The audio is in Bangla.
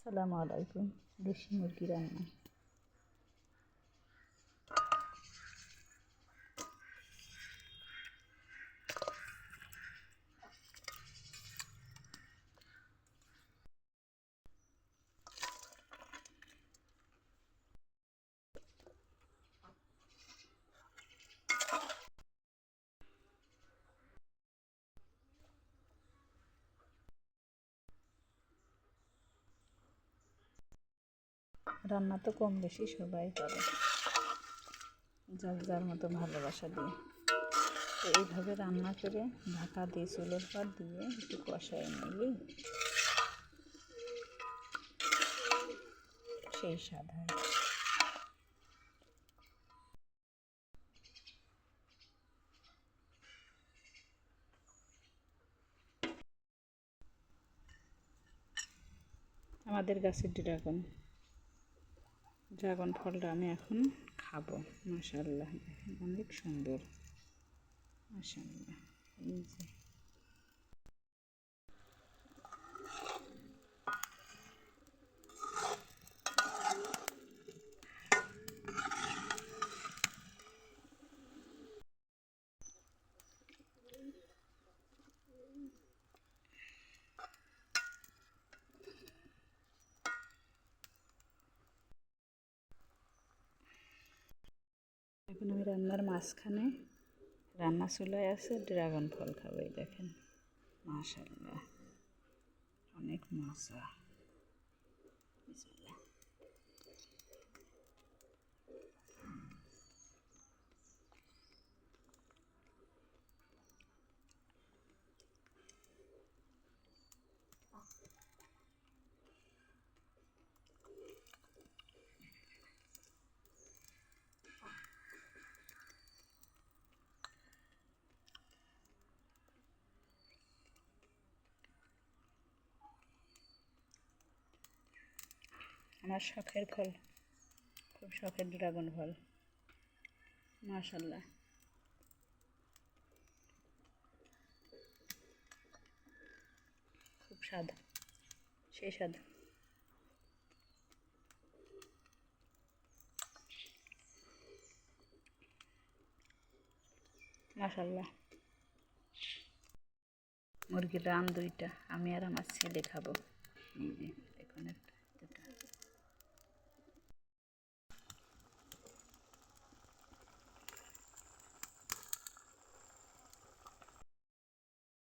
আসসালামু আলাইকুম। দেশি মুরগি রান্না। রান্না তো কম বেশি সবাই করে, যার যার মতো ভালোবাসা দিয়ে। তো এইভাবে রান্না করে ঢাকা দিয়ে চুলোর পাট দিয়ে একটু কষায় নিলেই সেই স্বাদ হয়। আমাদের গাছের ড্রাগন ফলটা আমি এখন খাবো। মাশাআল্লাহ, অনেক সুন্দর। মাশাআল্লাহ, এই যে এখন আমি রান্নার মাঝখানে রান্না চুলায় আছে, ড্রাগন ফল খাবো। এই দেখেন, মাশাআল্লাহ, অনেক মজা। বিসমিল্লাহ। আমার শখের ফল, খুব শখের ড্রাগন ফল। মাশাআল্লাহ, খুব স্বাদ, সেই স্বাদ। মাশাআল্লাহ, মুরগির রান দুইটা, আমি আর আমার ছেলে খাবো। এই যে দেখুন একটা